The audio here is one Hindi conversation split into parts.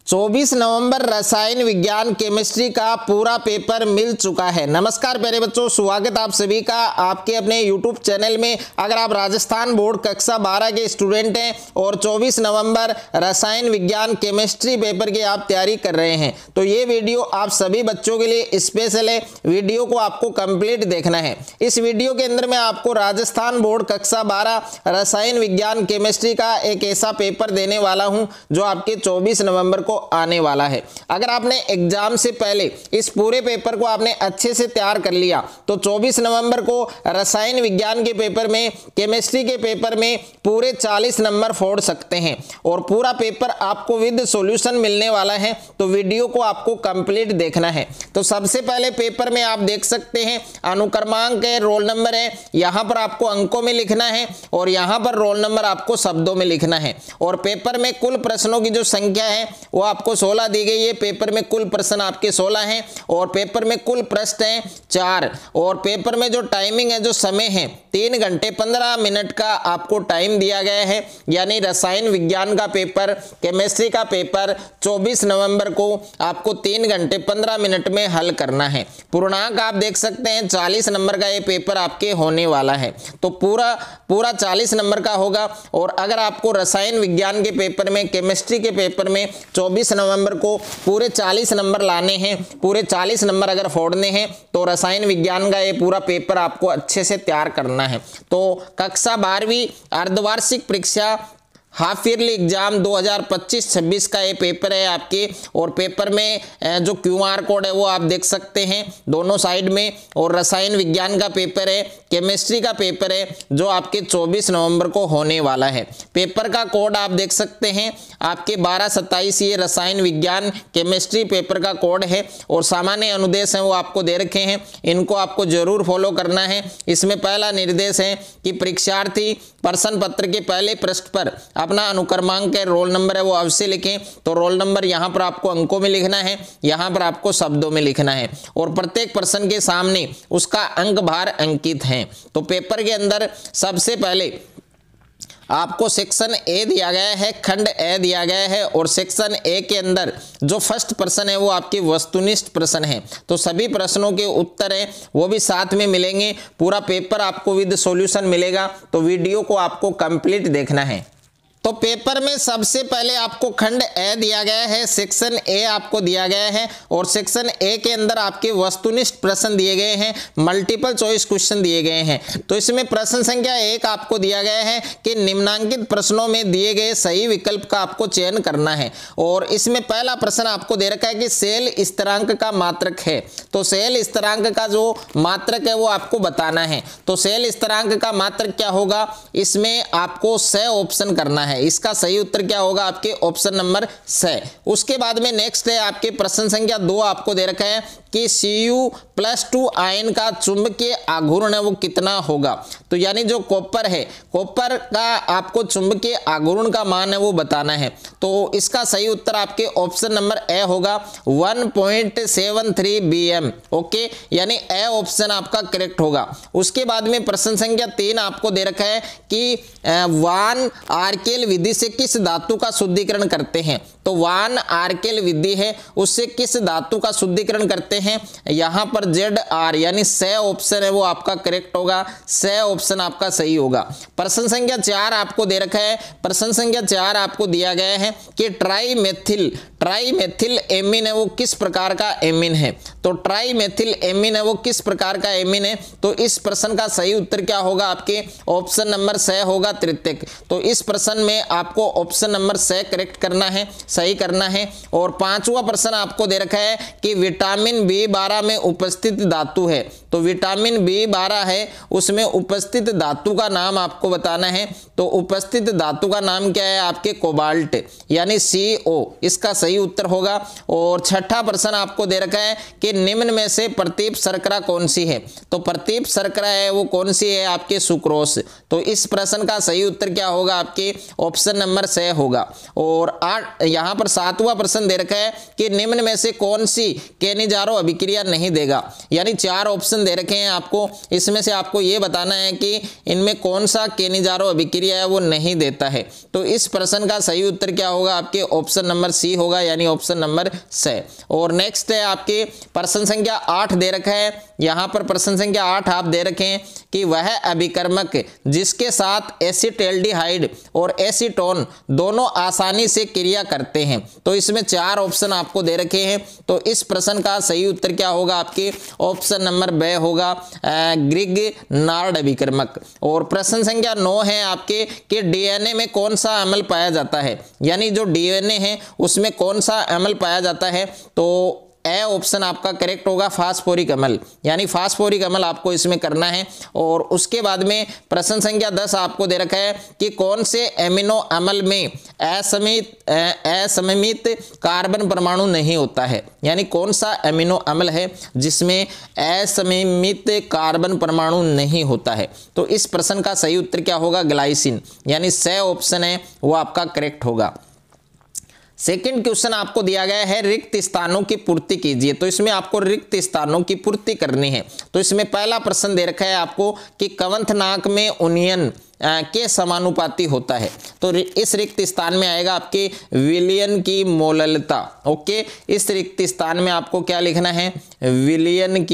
24 नवंबर रसायन विज्ञान केमिस्ट्री का पूरा पेपर मिल चुका है। नमस्कार प्यारे बच्चों, स्वागत आप सभी का आपके अपने YouTube चैनल में। अगर आप राजस्थान बोर्ड कक्षा 12 के स्टूडेंट हैं और 24 नवंबर रसायन विज्ञान केमिस्ट्री पेपर की आप तैयारी कर रहे हैं तो ये वीडियो आप सभी बच्चों के लिए स्पेशल है। वीडियो को आपको कंप्लीट देखना है। इस वीडियो के अंदर मैं आपको राजस्थान बोर्ड कक्षा 12 रसायन विज्ञान केमिस्ट्री का एक ऐसा पेपर देने वाला हूं जो आपके 24 नवंबर को आने वाला है। अगर आपने एग्जाम से पहले इस पूरे पेपर को आपने अच्छे से तैयार कर लिया तो 24 नवंबर को रसायन विज्ञान के पेपर में, केमिस्ट्री के पेपर में पूरे 40 नंबर फोड़ सकते हैं और पूरा पेपर आपको विद सॉल्यूशन मिलने वाला है। तो वीडियो को आपको कंप्लीट देखना है। तो सबसे पहले पेपर में आप देख सकते हैं अनुक्रमांक है, रोल नंबर है, यहां पर आपको अंकों में लिखना है और यहां पर रोल नंबर आपको शब्दों में लिखना है। और पेपर में कुल प्रश्नों की जो संख्या है वो आपको 16 दी गई है। पेपर में कुल प्रश्न आपके 16 हैं और पेपर में कुल प्रश्न हैं 4 और पेपर में जो टाइमिंग है, जो समय है 3 घंटे 15 मिनट का आपको टाइम दिया गया है। यानी रसायन विज्ञान का पेपर, केमिस्ट्री का पेपर 24 नवंबर को आपको 3 घंटे 15 मिनट में हल करना है। पूर्णांक आप देख सकते हैं 40 नंबर का ये पेपर आपके होने वाला है। तो पूरा 40 नंबर का होगा। और अगर आपको रसायन विज्ञान के पेपर में, केमिस्ट्री के पेपर में 24 नवंबर को पूरे 40 नंबर लाने हैं, पूरे 40 नंबर अगर फोड़ने हैं तो रसायन विज्ञान का ये पूरा पेपर आपको अच्छे से तैयार करना है। तो कक्षा 12वीं अर्धवार्षिक परीक्षा हाफ ईयरली एग्जाम 2025-26 का ये पेपर है आपके। और पेपर में जो QR कोड है वो आप देख सकते हैं दोनों साइड में। और रसायन विज्ञान का पेपर है, केमिस्ट्री का पेपर है जो आपके 24 नवंबर को होने वाला है। पेपर का कोड आप देख सकते हैं आपके 1227, ये रसायन विज्ञान केमिस्ट्री पेपर का कोड है। और सामान्य अनुदेश हैं वो आपको दे रखे हैं, इनको आपको जरूर फॉलो करना है। इसमें पहला निर्देश है कि परीक्षार्थी प्रश्न पत्र के पहले पृष्ठ पर अपना अनुक्रमांक है, रोल नंबर है वो अवश्य लिखें। तो रोल नंबर यहाँ पर आपको अंकों में लिखना है, यहाँ पर आपको शब्दों में लिखना है और प्रत्येक प्रश्न के सामने उसका अंक भार अंकित है। तो पेपर के अंदर सबसे पहले आपको सेक्शन ए दिया गया है, खंड ए दिया गया है और सेक्शन ए के अंदर जो फर्स्ट प्रश्न है वो आपके वस्तुनिष्ठ प्रश्न है। तो सभी प्रश्नों के उत्तर हैं वो भी साथ में मिलेंगे। पूरा पेपर आपको विद सॉल्यूशन मिलेगा। तो वीडियो को आपको कंप्लीट देखना है। तो पेपर में सबसे पहले आपको खंड ए दिया गया है, सेक्शन ए आपको दिया गया है और सेक्शन ए के अंदर आपके वस्तुनिष्ठ प्रश्न दिए गए हैं, मल्टीपल चॉइस क्वेश्चन दिए गए हैं। तो इसमें प्रश्न संख्या 1 आपको दिया गया है कि निम्नांकित प्रश्नों में दिए गए सही विकल्प का आपको चयन करना है। और इसमें पहला प्रश्न आपको दे रखा है कि सेल स्थिरांक का मात्रक है। तो सेल स्थिरांक का जो मात्रक है वो आपको बताना है। तो सेल स्थिरांक का मात्रक क्या होगा, इसमें आपको स ऑप्शन करना है। इसका सही उत्तर क्या होगा, आपके ऑप्शन नंबर स। उसके बाद में नेक्स्ट है आपके प्रश्न संख्या 2 आपको दे रखा है कि Cu+2 आयन का चुंबकीय आघूर्ण है वो कितना होगा। तो यानी जो कॉपर है, कॉपर का आपको चुंबकीय आघूर्ण का मान है वो बताना है। तो इसका सही उत्तर आपके ऑप्शन नंबर ए होगा 1.73 bm। ओके, यानी ए ऑप्शन आपका करेक्ट होगा। उसके बाद में प्रश्न संख्या 3 आपको दे रखा है कि वान आर्केल विधि से किस धातु का शुद्धिकरण करते हैं। तो वान आर्केल विधि है उससे किस धातु का शुद्धिकरण करते हैं, यहां पर ZR यानी स ऑप्शन है वो आपका करेक्ट होगा। स ऑप्शन आपका सही होगा। प्रश्न संख्या 4 आपको दे रखा है, प्रश्न संख्या 4 आपको दिया गया है कि ट्राईमेथिल एमीन है वो किस प्रकार का एमीन है। तो ट्राईमेथिल एमीन है वो किस प्रकार का एमीन है। तो इस प्रश्न का सही उत्तर क्या होगा, आपके ऑप्शन नंबर स होगा, तृतीयक। तो इस प्रश्न में आपको ऑप्शन नंबर स करेक्ट करना है, सही करना है। और 5वां प्रश्न आपको दे रखा है कि विटामिन B12 में उपस्थित धातु है। तो विटामिन B12 है उसमें उपस्थित धातु का नाम आपको बताना है। तो उपस्थित धातु का नाम क्या है, आपके कोबाल्ट यानी CO, इसका सही उत्तर होगा। और 6ठा प्रश्न आपको दे रखा है कि निम्न में से प्रतीप शर्करा कौन सी है। तो प्रतीप शर्करा है वो कौन सी है, आपके सुक्रोस। तो इस प्रश्न का सही उत्तर क्या होगा, आपके ऑप्शन नंबर स होगा। और यहाँ पर 7वां प्रश्न दे रखा है कि निम्न में से कौन सी केनिजारो अभिक्रिया नहीं देगा। यानी 4 ऑप्शन दे रखे हैं आपको, इसमें से आपको ये बताना है कि इनमें कौन सा केनिजारो अभिक्रिया है वो नहीं देता है। तो इस प्रश्न का सही उत्तर क्या होगा, आपके ऑप्शन नंबर सी होगा। होगा, यानी ऑप्शन नंबर स। और नेक्स्ट है आपके प्रश्न संख्या 8 दे रखा है, यहाँ पर प्रश्न संख्या 8 आप दे रखे हैं कि वह अभिकर्मक जिसके साथ एसिटाल्डिहाइड और एसीटोन दोनों आसानी से क्रिया करते हैं। तो इसमें 4 ऑप्शन आपको दे रखे हैं। तो इस प्रश्न का सही उत्तर क्या होगा, आपके ऑप्शन नंबर ब होगा, ग्रिग्नार्ड अभिकर्मक। और प्रश्न संख्या 9 है आपके कि डीएनए में कौन सा अम्ल पाया जाता है, यानी जो डीएनए है उसमें कौन सा अम्ल पाया जाता है। तो ए ऑप्शन आपका करेक्ट होगा, फास्फोरिक अम्ल, यानी फास्फोरिक अम्ल आपको इसमें करना है। और उसके बाद में प्रश्न संख्या 10 आपको दे रखा है कि कौन से एमिनो अम्ल में असममित कार्बन परमाणु नहीं होता है, यानी कौन सा एमिनो अम्ल है जिसमें असममित कार्बन परमाणु नहीं होता है। तो इस प्रश्न का सही उत्तर क्या होगा, ग्लाइसिन, यानी स ऑप्शन है वो आपका करेक्ट होगा। सेकंड क्वेश्चन आपको दिया गया है रिक्त स्थानों की पूर्ति कीजिए। तो इसमें आपको रिक्त स्थानों की पूर्ति करनी है। तो इसमें पहला प्रश्न दे रखा है आपको कि कवंथनाक में उन्नयन के समानुपाती होता है। तो इस रिक्त स्थान में आएगा आपके विलयन की मोललता। ओके, इस रिक्त स्थान में आपको क्या लिखना है, विलयन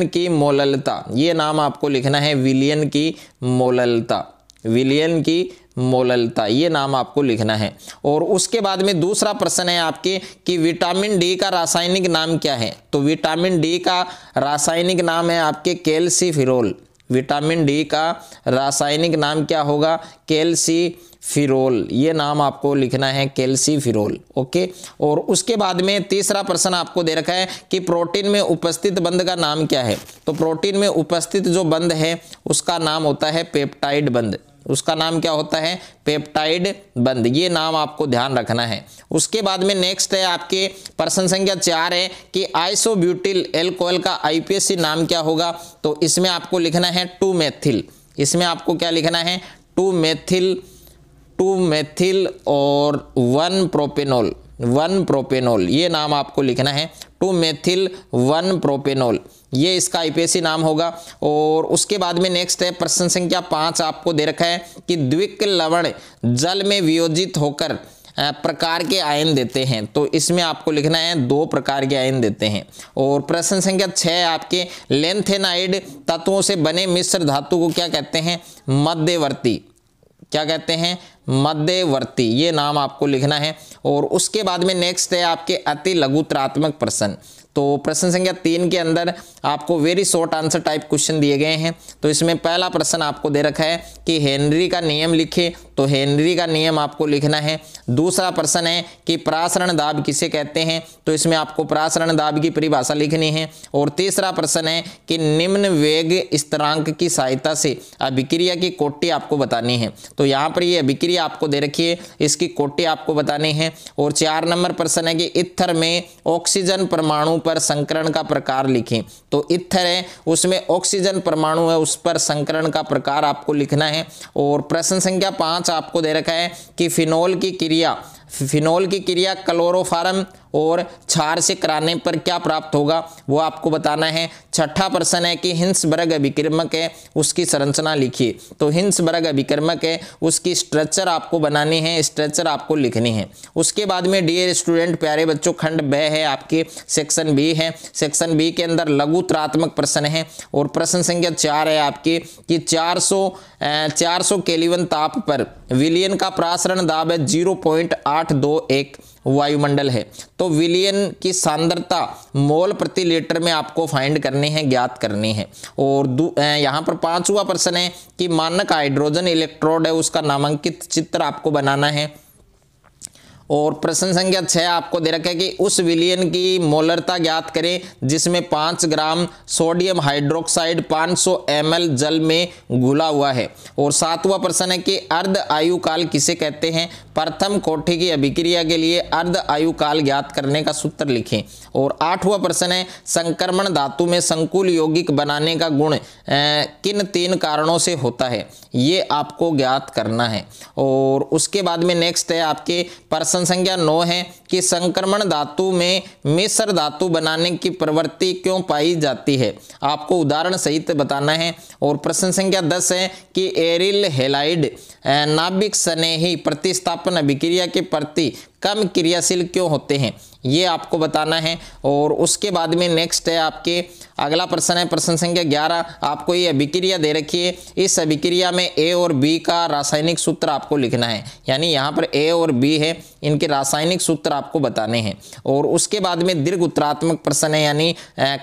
की मोललता, ये नाम आपको लिखना है, विलयन की मोललता, विलयन की मोललता, ये नाम आपको लिखना है। और उसके बाद में दूसरा प्रश्न है आपके कि विटामिन डी का रासायनिक नाम क्या है। तो विटामिन डी का रासायनिक नाम है आपके कैल्सीफिरोल। विटामिन डी का रासायनिक नाम क्या होगा, कैल्सीफिरोल, ये नाम आपको लिखना है, कैल्सीफिरोल। ओके, और उसके बाद में तीसरा प्रश्न आपको दे रखा है कि प्रोटीन में उपस्थित बंध का नाम क्या है। तो प्रोटीन में उपस्थित जो बंध है उसका नाम होता है पेप्टाइड बंध, उसका नाम क्या होता है, पेप्टाइड बंध, ये नाम आपको ध्यान रखना है। उसके बाद में नेक्स्ट है आपके प्रश्न संख्या 4 है कि आइसोब्यूटिल एल्कोहल का आईपीएसी नाम क्या होगा। तो इसमें आपको लिखना है 2-मेथिल, इसमें आपको क्या लिखना है, 2-मेथिल और 1-प्रोपेनॉल, ये नाम आपको लिखना है, 2-मेथिल 1-प्रोपेनॉल, ये इसका आईपीएसी नाम होगा। और उसके बाद में नेक्स्ट है प्रश्न संख्या 5 आपको दे रखा है कि द्विक लवण जल में वियोजित होकर प्रकार के आयन देते हैं। तो इसमें आपको लिखना है 2 प्रकार के आयन देते हैं। और प्रश्न संख्या 6 आपके लेंथेनाइड तत्वों से बने मिश्र धातु को क्या कहते हैं, मध्यवर्ती, क्या कहते हैं, मध्यवर्ती, ये नाम आपको लिखना है। और उसके बाद में नेक्स्ट है आपके अति लघुत्रात्मक प्रश्न। तो प्रश्न संख्या 3 के अंदर आपको very short answer type question दिए गए हैं। तो इसमें पहला प्रश्न आपको दे रखा है कि हेनरी का नियम लिखे। तो हेनरी का नियम आपको लिखना है। दूसरा प्रश्न है कि प्रासरण दाब किसे कहते हैं। तो इसमें आपको प्रासरण दाब की परिभाषा लिखनी है। और तीसरा प्रश्न है कि निम्न वेग स्थिरांक की सहायता से अभिक्रिया की कोटि आपको बतानी है। तो यहाँ पर ये अभिक्रिया आपको दे रखी है, इसकी कोटि आपको बतानी है। और 4 नंबर प्रश्न है कि इथर में ऑक्सीजन परमाणु पर संकरण का प्रकार लिखें। तो इथर है, उसमें ऑक्सीजन परमाणु है, उस पर संकरण का प्रकार आपको लिखना है। और प्रश्न संख्या 5 आपको दे रखा है कि फिनोल की क्रिया क्लोरोफॉर्म और क्षार से कराने पर क्या प्राप्त होगा, वो आपको बताना है। छठा प्रश्न है कि हिंसबर्ग अभिकर्मक है, उसकी संरचना लिखिए। तो हिंसबर्ग अभिकर्मक है, उसकी स्ट्रक्चर आपको बनानी है, स्ट्रक्चर आपको लिखनी है। उसके बाद में डियर स्टूडेंट प्यारे बच्चों खंड ब है आपके, सेक्शन बी है। सेक्शन बी के अंदर लघुत्रात्मक प्रश्न है। और प्रश्न संख्या 4 है आपके कि 400 केल्विन ताप पर विलयन का प्रासरण दाब है 0.821 वायुमंडल है। तो विलयन की सांद्रता मोल प्रति लीटर में आपको फाइंड करनी है, ज्ञात करनी है। और यहाँ पर 5वां प्रश्न है कि मानक हाइड्रोजन इलेक्ट्रोड है, उसका नामांकित चित्र आपको बनाना है। और प्रश्न संख्या 6 आपको दे रखा है कि उस विलयन की मोलरता ज्ञात करें जिसमें 5 ग्राम सोडियम हाइड्रोक्साइड 500 ml जल में घुला हुआ है। और 7वां प्रश्न है कि अर्ध आयु काल किसे कहते हैं। प्रथम कोटि की अभिक्रिया के लिए अर्ध आयु काल ज्ञात करने का सूत्र लिखें। और 8वां प्रश्न है संक्रमण धातु में संकुल यौगिक बनाने का गुण किन 3 कारणों से होता है, ये आपको ज्ञात करना है। और उसके बाद में नेक्स्ट है आपके प्रश्न संख्या 9 है कि संक्रमण धातु में मिश्र धातु बनाने की प्रवृत्ति क्यों पाई जाती है, आपको उदाहरण सहित बताना है। और प्रश्न संख्या 10 है कि एरिल हैलाइड नाभिक स्नेही प्रतिस्थापन अभिक्रिया के प्रति कम क्रियाशील क्यों होते हैं, ये आपको बताना है। और उसके बाद में नेक्स्ट है आपके अगला प्रश्न है प्रश्न संख्या 11, आपको ये अभिक्रिया दे रखी है। इस अभिक्रिया में ए और बी का रासायनिक सूत्र आपको लिखना है, यानी यहाँ पर ए और बी है, इनके रासायनिक सूत्र आपको बताने हैं। और उसके बाद में दीर्घ उत्तरात्मक प्रश्न है, यानी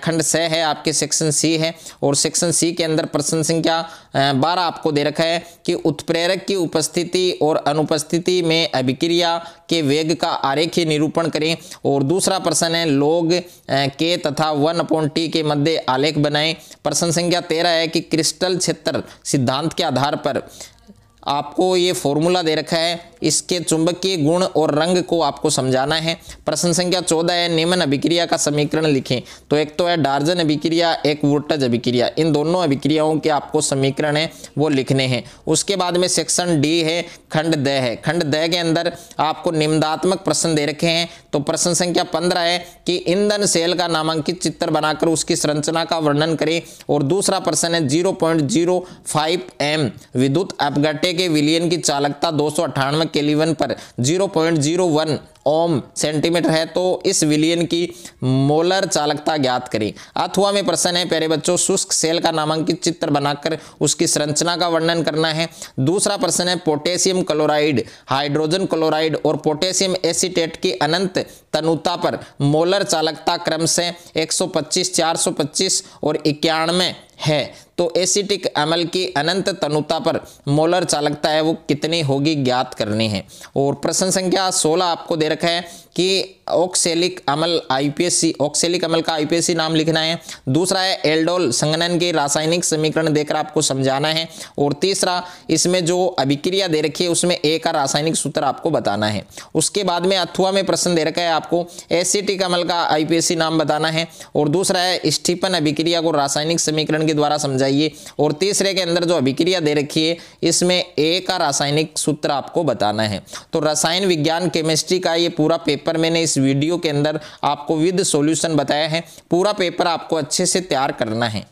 खंड 6 है आपके सेक्शन सी है। और सेक्शन सी के अंदर प्रश्न संख्या 12 आपको दे रखा है कि उत्प्रेरक की उपस्थिति और अनुपस्थिति में अभिक्रिया के वेग का आरेखीय निरूपण करें। और दूसरा प्रश्न है लॉग के तथा 1/t के मध्य आलेख बनाएं। प्रश्न संख्या 13 है कि क्रिस्टल क्षेत्र सिद्धांत के आधार पर आपको ये फॉर्मूला दे रखा है, इसके चुंबकीय गुण और रंग को आपको समझाना है। प्रश्न संख्या 14 है निम्न अभिक्रिया का समीकरण लिखें। तो एक तो है डार्जन अभिक्रिया, एक वुर्ट्ज अभिक्रिया, इन दोनों अभिक्रियाओं के आपको समीकरण है वो लिखने हैं। उसके बाद में सेक्शन डी है खंड द है। खंड द के अंदर आपको निम्नात्मक प्रश्न दे रखे हैं। तो प्रश्न संख्या 15 है कि ईंधन सेल का नामांकित चित्र बनाकर उसकी संरचना का वर्णन करें। और दूसरा प्रश्न है 0.05 m विद्युत अपघट्य के विलयन की चालकता 298 केल्विन पर 0.01 ओम सेंटीमीटर है, तो इस विलयन की मोलर चालकता ज्ञात करें। अथवा में प्रश्न है प्यारे बच्चों शुष्क सेल का नामांकित चित्र बनाकर उसकी संरचना का वर्णन करना है। दूसरा प्रश्न है पोटेशियम क्लोराइड, हाइड्रोजन क्लोराइड और पोटेशियम एसीटेट की अनंत तनुता पर मोलर चालकता क्रमशः 125, 425 और 91 है। तो एसिटिक अम्ल की अनंत तनुता पर मोलर चालकता है वो कितनी होगी ज्ञात करनी है। और प्रश्न संख्या 16 आपको दे रखा है कि ऑक्सैलिक अम्ल आईपीएसी, ऑक्सैलिक अम्ल का आईपीएसी नाम लिखना है। दूसरा है एल्डोल संघनन के रासायनिक समीकरण देकर आपको समझाना है। और तीसरा इसमें जो अभिक्रिया दे रखी है उसमें ए का रासायनिक सूत्र आपको बताना है। उसके बाद में अथवा में प्रश्न दे रखा है आपको एसिटिक अम्ल का आईपीएसी नाम बताना है। और दूसरा है स्टीफन अभिक्रिया को रासायनिक समीकरण के द्वारा समझाइए। और तीसरे के अंदर जो अभिक्रिया दे रखी है इसमें ए का रासायनिक सूत्र आपको बताना है। तो रसायन विज्ञान केमिस्ट्री का ये पूरा पेपर मैंने इस वीडियो के अंदर आपको विद सॉल्यूशन बताया है। पूरा पेपर आपको अच्छे से तैयार करना है।